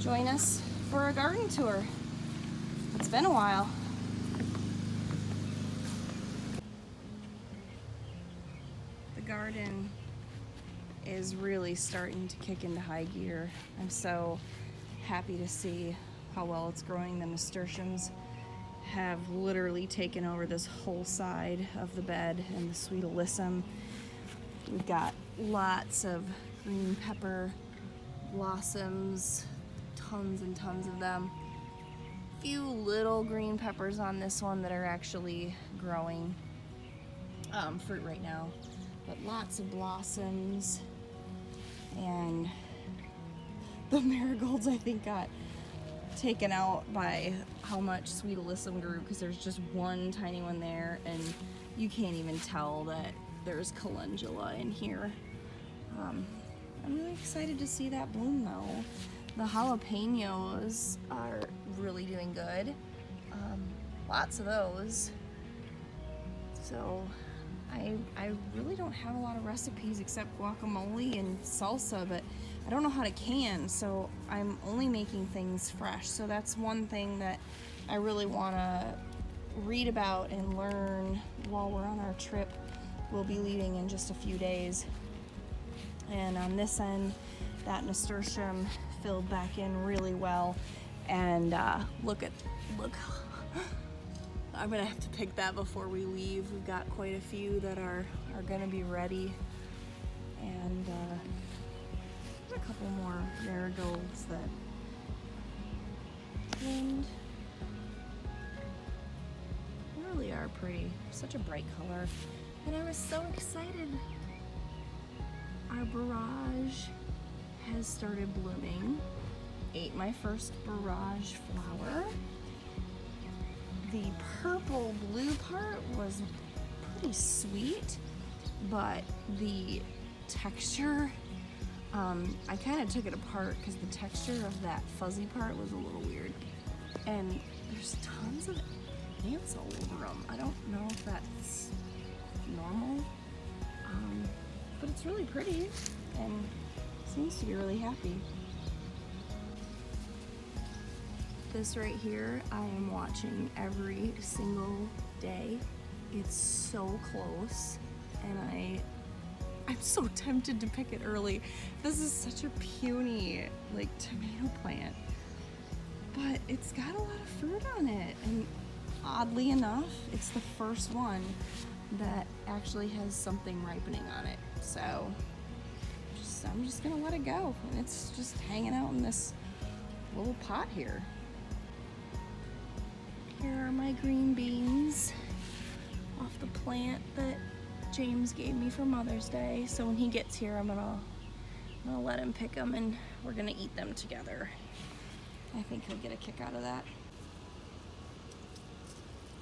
join us for a garden tour. It's been a while. The garden is really starting to kick into high gear. I'm so happy to see how well it's growing. The nasturtiums have literally taken over this whole side of the bed, and the sweet alyssum. We've got lots of green pepper blossoms, tons and tons of them. Few little green peppers on this one that are actually growing fruit right now, but lots of blossoms. And the marigolds, I think, got taken out by how much sweet alyssum grew, because there's just one tiny one there, and you can't even tell that there's calendula in here. I'm really excited to see that bloom though. The jalapenos are really doing good. Lots of those. So I really don't have a lot of recipes except guacamole and salsa, but I don't know how to can, so I'm only making things fresh. So that's one thing that I really want to read about and learn while we're on our trip. We'll be leaving in just a few days. And on this end, that nasturtium filled back in really well. And look, I'm gonna have to pick that before we leave. We've got quite a few that are gonna be ready. And a couple more marigolds that bloomed. Really are pretty. Such a bright color. And I was so excited. Our barrage has started blooming. Ate my first barrage flower. The purple blue part was pretty sweet, but the texture, I kind of took it apart because the texture of that fuzzy part was a little weird. And there's tons of ants all over them. I don't know if that's normal, but it's really pretty and seems to be really happy. This right here, I am watching every single day. It's so close, and I'm so tempted to pick it early. This is such a puny, like, tomato plant, but it's got a lot of fruit on it, and oddly enough, it's the first one that actually has something ripening on it. So I'm just gonna let it go, and it's just hanging out in this little pot here. Here are my green beans off the plant that James gave me for Mother's Day. So when he gets here, I'm gonna let him pick them, and we're gonna eat them together. I think he'll get a kick out of that.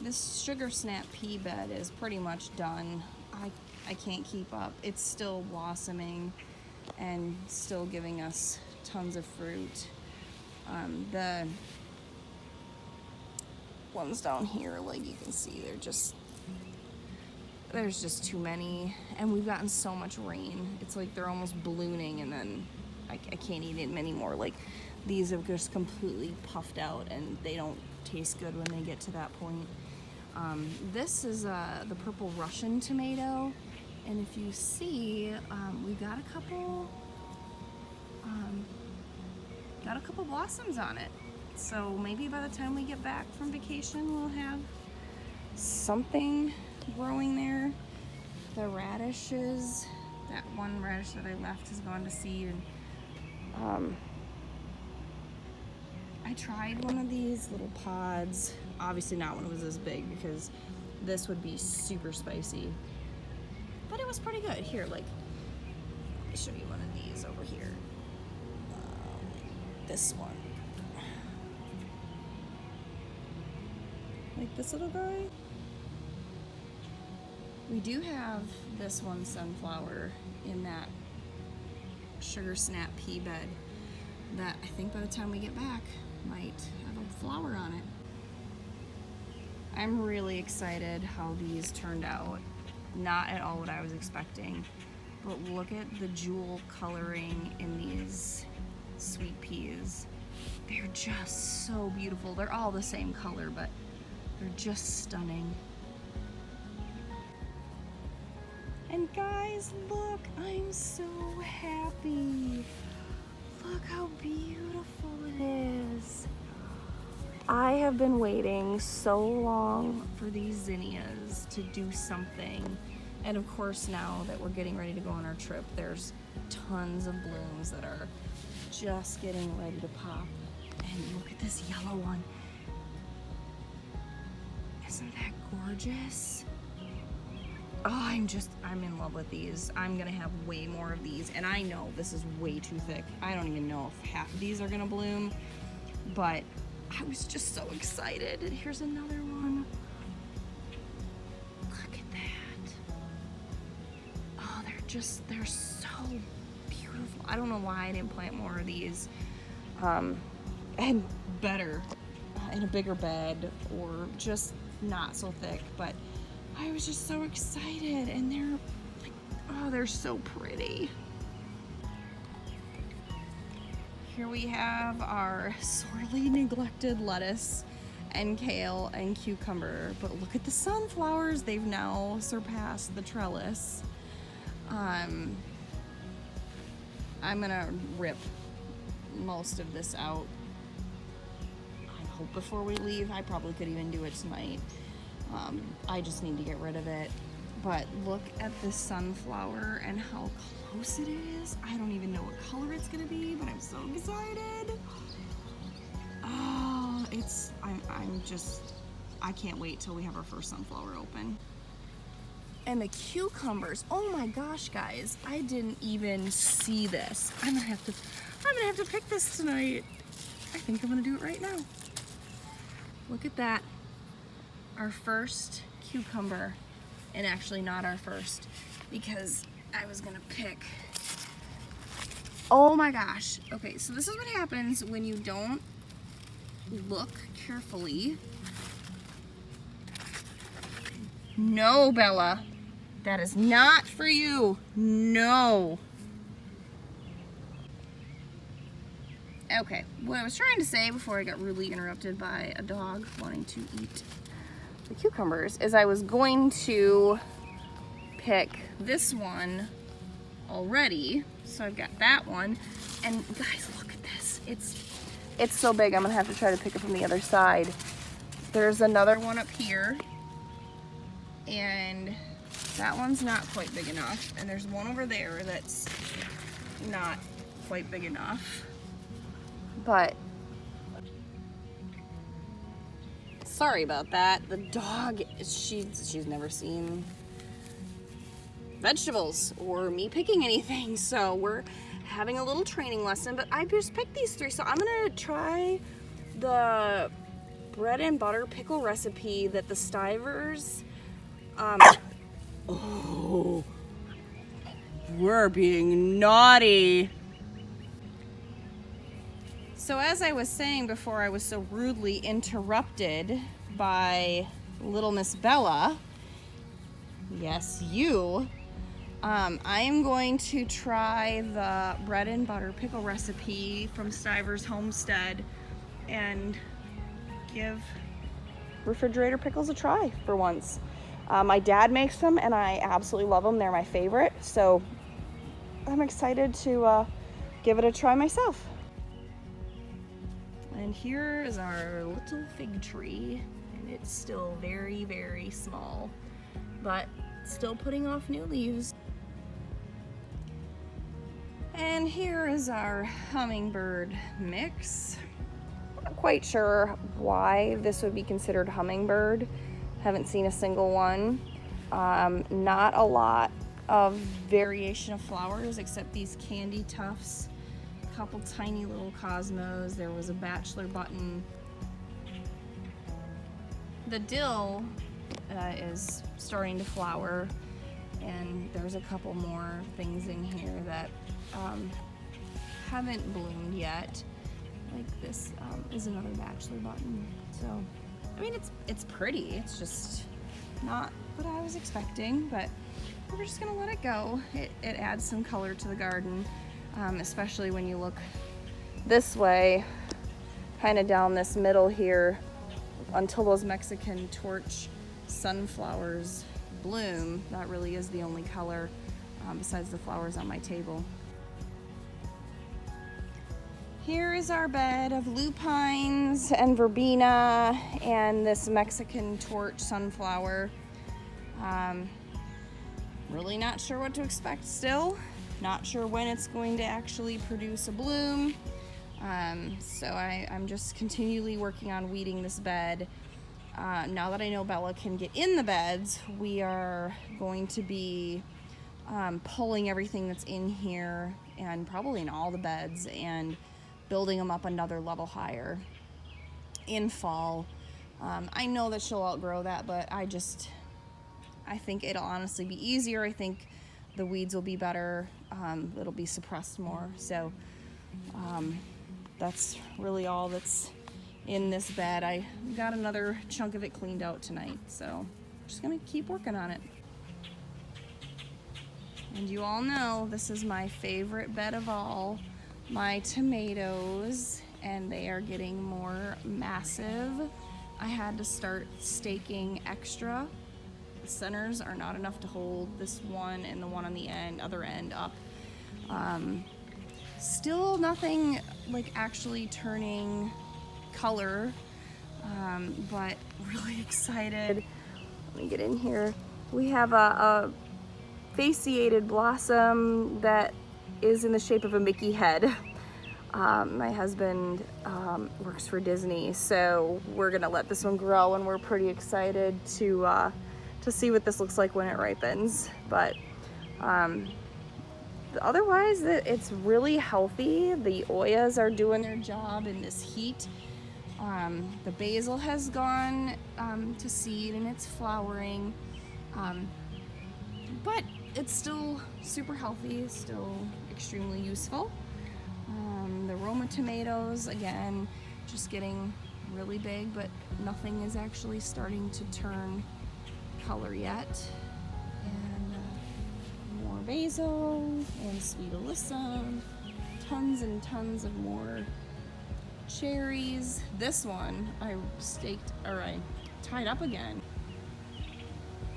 This sugar snap pea bed is pretty much done. I can't keep up. It's still blossoming and still giving us tons of fruit. The ones down here, like you can see, there's just too many, and we've gotten so much rain. It's like they're almost ballooning, and then I can't eat them anymore. Like, these have just completely puffed out, and they don't taste good when they get to that point. This is the purple Russian tomato, and if you see, we've got a couple blossoms on it. So maybe by the time we get back from vacation, we'll have something growing there. The radishes, that one radish that I left has gone to seed, and I tried one of these little pods. Obviously not when it was this big, because this would be super spicy, but it was pretty good. Here, like, let me show you one of these over here. This one. Like this little guy. We do have this one sunflower in that sugar snap pea bed that I think by the time we get back might have a flower on it. I'm really excited how these turned out. Not at all what I was expecting, but look at the jewel coloring in these sweet peas. just so beautiful. They're all the same color, but they're just stunning. And guys, look, I'm so happy. Look how beautiful it is. I have been waiting so long for these zinnias to do something. And of course, now that we're getting ready to go on our trip, there's tons of blooms that are just getting ready to pop. And look at this yellow one. Isn't that gorgeous? Oh, I'm in love with these. I'm gonna have way more of these. And I know this is way too thick. I don't even know if half of these are gonna bloom, but I was just so excited. And here's another one. Look at that. Oh, they're so beautiful. I don't know why I didn't plant more of these. And better in a bigger bed, or just not so thick, but I was just so excited. And they're like, oh, they're so pretty. Here we have our sorely neglected lettuce and kale and cucumber, but look at the sunflowers. They've now surpassed the trellis. I'm gonna rip most of this out, I hope, before we leave. I probably could even do it tonight. I just need to get rid of it. But look at this sunflower and how close it is. I don't even know what color it's gonna be, but I'm so excited. Oh, I can't wait till we have our first sunflower open. And the cucumbers, oh my gosh, guys, I didn't even see this. I'm gonna have to pick this tonight. I think I'm gonna do it right now. Look at that. Our first cucumber, and actually not our first, because I was gonna pick. Oh my gosh. Okay, so this is what happens when you don't look carefully. No, Bella, that is not for you. No. Okay, what I was trying to say before I got rudely interrupted by a dog wanting to eat the cucumbers is I was going to pick this one already. So I've got that one. And guys, look at this. It's so big, I'm gonna have to try to pick it from the other side. There's another one up here. And that one's not quite big enough. And there's one over there that's not quite big enough. But sorry about that. The dog, she's never seen vegetables or me picking anything, so we're having a little training lesson. But I just picked these three, so I'm gonna try the bread and butter pickle recipe that the Stivers. Oh, we're being naughty. So as I was saying before, I was so rudely interrupted by little Miss Bella. Yes, you. I am going to try the bread and butter pickle recipe from Stivers Homestead and give refrigerator pickles a try for once. My dad makes them and I absolutely love them. They're my favorite. So I'm excited to give it a try myself. And here is our little fig tree, and it's still very, very small, but still putting off new leaves. And here is our hummingbird mix. Not quite sure why this would be considered hummingbird. Haven't seen a single one. Not a lot of variation of flowers except these candy tufts. Couple tiny little cosmos. There was a bachelor button. The dill is starting to flower, and there's a couple more things in here that haven't bloomed yet. Like this is another bachelor button. So, I mean, it's pretty. It's just not what I was expecting, but we're just gonna let it go. It adds some color to the garden. Especially when you look this way, kind of down this middle here until those Mexican torch sunflowers bloom. That really is the only color besides the flowers on my table. Here is our bed of lupines and verbena and this Mexican torch sunflower. Really not sure what to expect still. Not sure when it's going to actually produce a bloom. So I'm just continually working on weeding this bed. Now that I know Bella can get in the beds, we are going to be pulling everything that's in here and probably in all the beds and building them up another level higher in fall. I know that she'll outgrow that, but I think it'll honestly be easier. I think the weeds will be better. It'll be suppressed more. So that's really all that's in this bed. I got another chunk of it cleaned out tonight, so I'm just gonna keep working on it. And you all know this is my favorite bed of all, my tomatoes, and they are getting more massive. I had to start staking extra. The centers are not enough to hold this one and the one on the other end up. Still nothing like actually turning color, but really excited. Let me get in here. We have a fasciated blossom that is in the shape of a Mickey head. My husband works for Disney, so we're gonna let this one grow, and we're pretty excited to see what this looks like when it ripens. But otherwise, it's really healthy. The Oyas are doing their job in this heat. The basil has gone to seed and it's flowering, but it's still super healthy, still extremely useful. The Roma tomatoes, again, just getting really big, but nothing is actually starting to turn color yet. And more basil and sweet alyssum, tons and tons of more cherries. This one I tied up again.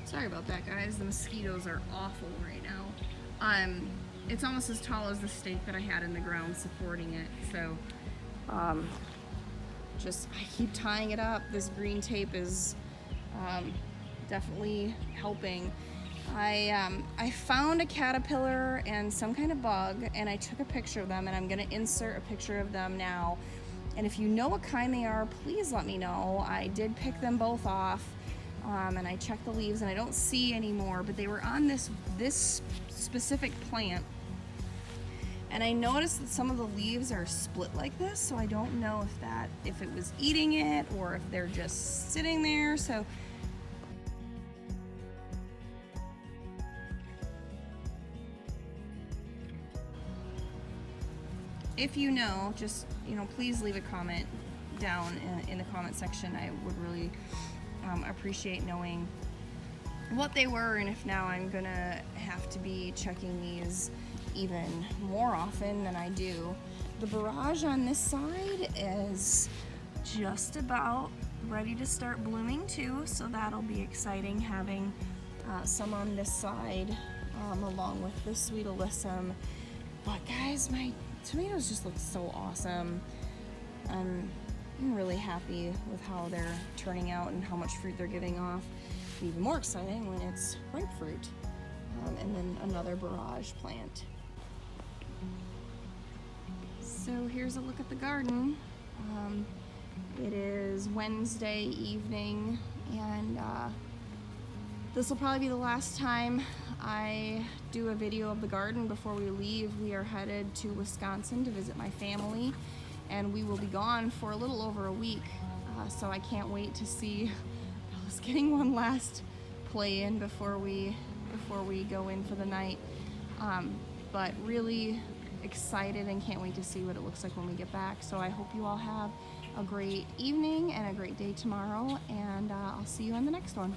Sorry about that, guys. The mosquitoes are awful right now. It's almost as tall as the stake that I had in the ground supporting it. So I keep tying it up. This green tape is definitely helping. I found a caterpillar and some kind of bug, and I took a picture of them, and I'm gonna insert a picture of them now. And if you know what kind they are, please let me know. I did pick them both off, and I checked the leaves, and I don't see any more, but they were on this specific plant. And I noticed that some of the leaves are split like this, so I don't know if it was eating it or if they're just sitting there. So if you know, just, please leave a comment down in the comment section. I would really appreciate knowing what they were, and if now I'm gonna have to be checking these even more often than I do. The barrage on this side is just about ready to start blooming too, so that'll be exciting, having some on this side along with the sweet alyssum. But guys, my tomatoes just look so awesome. I'm really happy with how they're turning out and how much fruit they're giving off. Even more exciting when it's ripe fruit. And then another barrage plant. So here's a look at the garden. It is Wednesday evening, and this will probably be the last time I do a video of the garden before we leave. We are headed to Wisconsin to visit my family, and we will be gone for a little over a week. So I can't wait to see us getting one last play in before we go in for the night. But really excited and can't wait to see what it looks like when we get back. So I hope you all have a great evening and a great day tomorrow, and I'll see you on the next one.